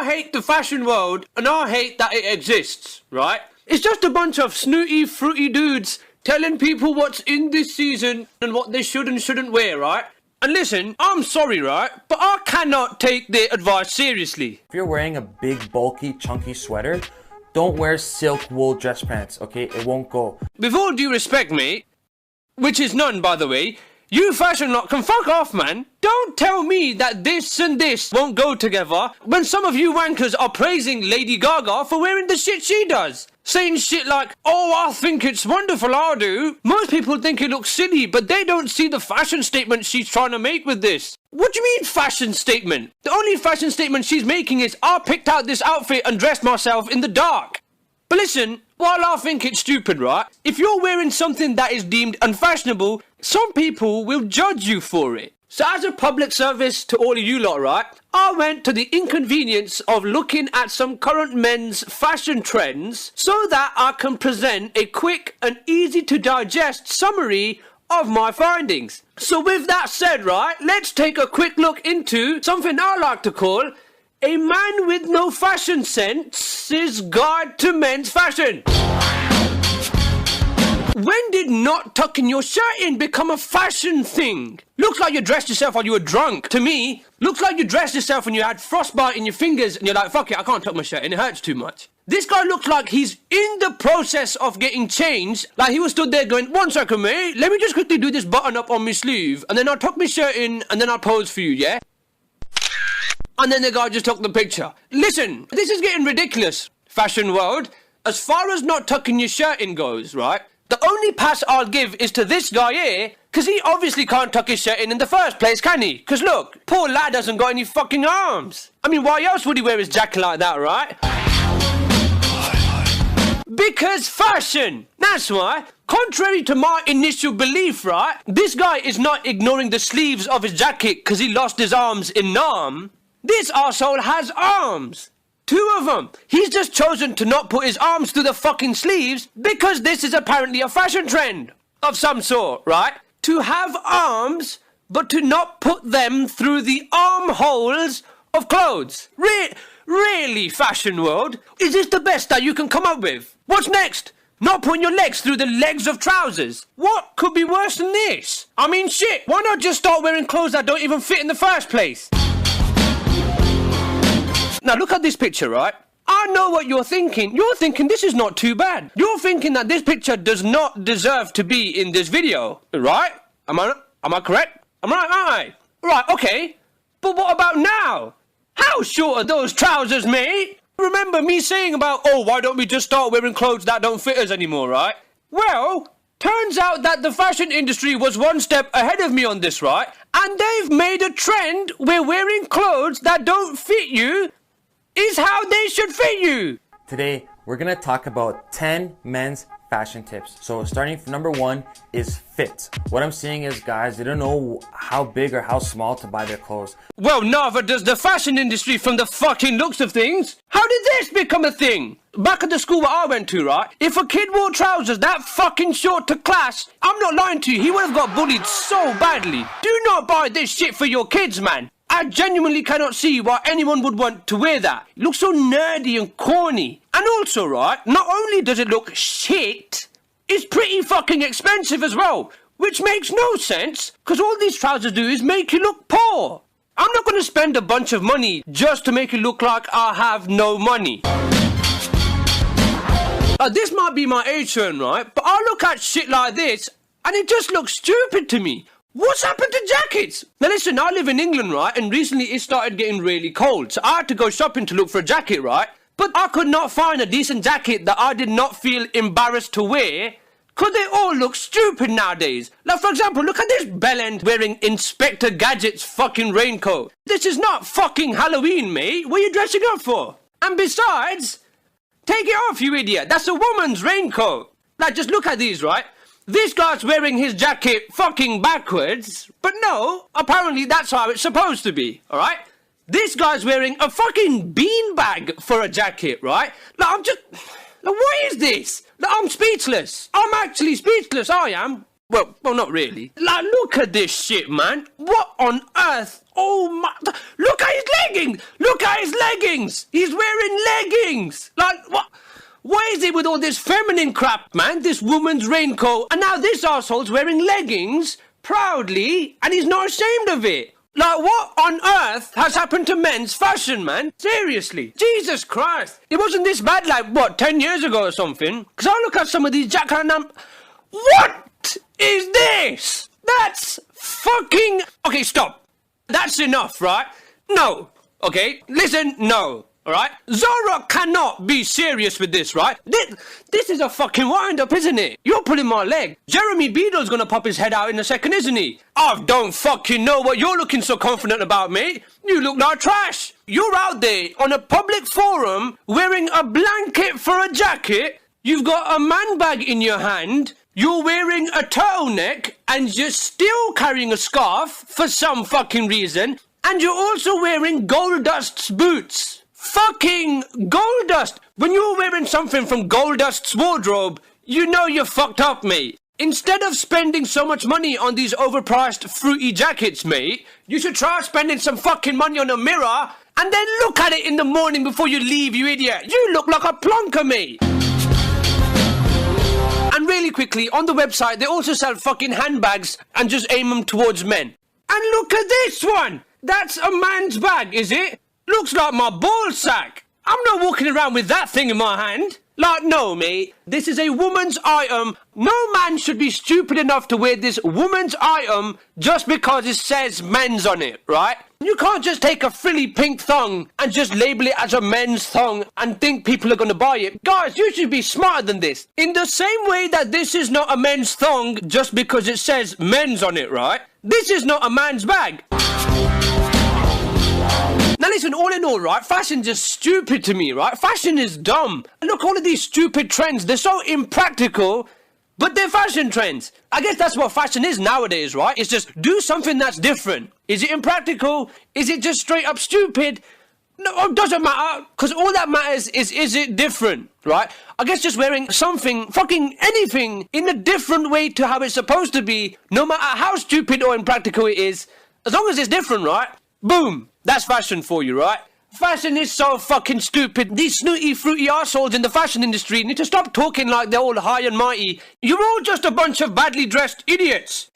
hate the fashion world, and I hate that it exists, right? It's just a bunch of snooty, fruity dudes telling people what's in this season and what they should and shouldn't wear, right? And listen, I'm sorry, right? But I cannot take their advice seriously. If you're wearing a big, bulky, chunky sweater, don't wear silk wool dress pants, okay? It won't go. With all due respect, mate, which is none, by the way, you fashion lot can fuck off, man. Don't tell me that this and this won't go together when some of you wankers are praising Lady Gaga for wearing the shit she does. Saying shit like, oh, I think it's wonderful, I do. Most people think it looks silly, but they don't see the fashion statement she's trying to make with this. What do you mean fashion statement? The only fashion statement she's making is, I picked out this outfit and dressed myself in the dark. But listen, while I think it's stupid, right? If you're wearing something that is deemed unfashionable, some people will judge you for it. So as a public service to all of you lot, right? I went to the inconvenience of looking at some current men's fashion trends so that I can present a quick and easy to digest summary of my findings. So with that said, right, let's take a quick look into something I like to call a man with no fashion sense's guide to men's fashion. When did not tucking your shirt in become a fashion thing? Looks like you dressed yourself while you were drunk. To me, looks like you dressed yourself when you had frostbite in your fingers and you're like, fuck it, I can't tuck my shirt in, it hurts too much. This guy looks like he's in the process of getting changed. Like he was stood there going, 1 second, mate, let me just quickly do this button up on my sleeve and then I'll tuck my shirt in and then I'll pose for you, yeah? And then the guy just took the picture. Listen, this is getting ridiculous, fashion world. As far as not tucking your shirt in goes, right? The only pass I'll give is to this guy here, because he obviously can't tuck his shirt in the first place, can he? Because look, poor lad hasn't got any fucking arms. I mean, why else would he wear his jacket like that, right? Because fashion, that's why. Contrary to my initial belief, right? This guy is not ignoring the sleeves of his jacket because he lost his arms in Nam. This arsehole has arms. 2 of them. He's just chosen to not put his arms through the fucking sleeves because this is apparently a fashion trend of some sort, right? To have arms, but to not put them through the armholes of clothes. Really, fashion world? Is this the best that you can come up with? What's next? Not putting your legs through the legs of trousers. What could be worse than this? I mean, shit, why not just start wearing clothes that don't even fit in the first place? Now look at this picture, right? I know what you're thinking. You're thinking this is not too bad. You're thinking that this picture does not deserve to be in this video, right? Am I correct? I'm right, aren't I? Right, okay. But what about now? How short are those trousers, mate? Remember me saying about, oh, why don't we just start wearing clothes that don't fit us anymore, right? Well, turns out that the fashion industry was 1 step ahead of me on this, right? And they've made a trend where wearing clothes that don't fit you is how they should fit you. Today, we're gonna talk about 10 men's fashion tips. So starting from number 1 is fit. What I'm seeing is guys, they don't know how big or how small to buy their clothes. Well, neither does the fashion industry from the fucking looks of things. How did this become a thing? Back at the school where I went to, right? If a kid wore trousers that fucking short to class, I'm not lying to you, he would have got bullied so badly. Do not buy this shit for your kids, man. I genuinely cannot see why anyone would want to wear that. It looks so nerdy and corny. And also, right, not only does it look shit, it's pretty fucking expensive as well. Which makes no sense, because all these trousers do is make you look poor. I'm not going to spend a bunch of money just to make it look like I have no money. This might be my age turn, right? But I look at shit like this, and it just looks stupid to me. What's happened to jackets? Now listen, I live in England, right? And recently it started getting really cold. So I had to go shopping to look for a jacket, right? But I could not find a decent jacket that I did not feel embarrassed to wear. Because they all look stupid nowadays. Like, for example, look at this bellend wearing Inspector Gadget's fucking raincoat. This is not fucking Halloween, mate. What are you dressing up for? And besides, take it off, you idiot. That's a woman's raincoat. Like, just look at these, right? This guy's wearing his jacket fucking backwards, but no, apparently that's how it's supposed to be, alright? This guy's wearing a fucking beanbag for a jacket, right? Like, what is this? Like, I'm speechless. I'm actually speechless, I am. Well, not really. Like, look at this shit, man. What on earth Oh my, look at his leggings! Look at his leggings! He's wearing leggings! Like, what? Why is it with all this feminine crap, man? This woman's raincoat, and now this arsehole's wearing leggings proudly, and he's not ashamed of it. Like, what on earth has happened to men's fashion, man? Seriously. Jesus Christ. It wasn't this bad, like, what, 10 years ago or something? Because I look at some of these jackets and I'm... What is this? That's fucking... Okay, stop. That's enough, right? No. Okay? Listen, no. Alright? Zara cannot be serious with this, right? This is a fucking wind-up, isn't it? You're pulling my leg. Jeremy Beadle's gonna pop his head out in a second, isn't he? I don't fucking know what you're looking so confident about, mate. You look like trash. You're out there on a public forum wearing a blanket for a jacket. You've got a man bag in your hand. You're wearing a turtleneck and you're still carrying a scarf for some fucking reason. And you're also wearing Goldust's boots. Fucking Goldust! When you're wearing something from Goldust's wardrobe, you know you're fucked up, mate. Instead of spending so much money on these overpriced fruity jackets, mate, you should try spending some fucking money on a mirror and then look at it in the morning before you leave, you idiot. You look like a plonker, mate. And really quickly, on the website, they also sell fucking handbags and just aim them towards men. And look at this one! That's a man's bag, is it? Looks like my ball sack. I'm not walking around with that thing in my hand. Like, no, mate. This is a woman's item. No man should be stupid enough to wear this woman's item just because it says men's on it, right? You can't just take a frilly pink thong and just label it as a men's thong and think people are going to buy it. Guys, you should be smarter than this. In the same way that this is not a men's thong just because it says men's on it, right? This is not a man's bag. Now listen, all in all, right, fashion's just stupid to me, right? Fashion is dumb. Look, all of these stupid trends, they're so impractical, but they're fashion trends. I guess that's what fashion is nowadays, right? It's just do something that's different. Is it impractical? Is it just straight up stupid? No, it doesn't matter, because all that matters is it different, right? I guess just wearing something, fucking anything, in a different way to how it's supposed to be, no matter how stupid or impractical it is, as long as it's different, right? Boom! That's fashion for you, right? Fashion is so fucking stupid. These snooty, fruity arseholes in the fashion industry need to stop talking like they're all high and mighty. You're all just a bunch of badly dressed idiots.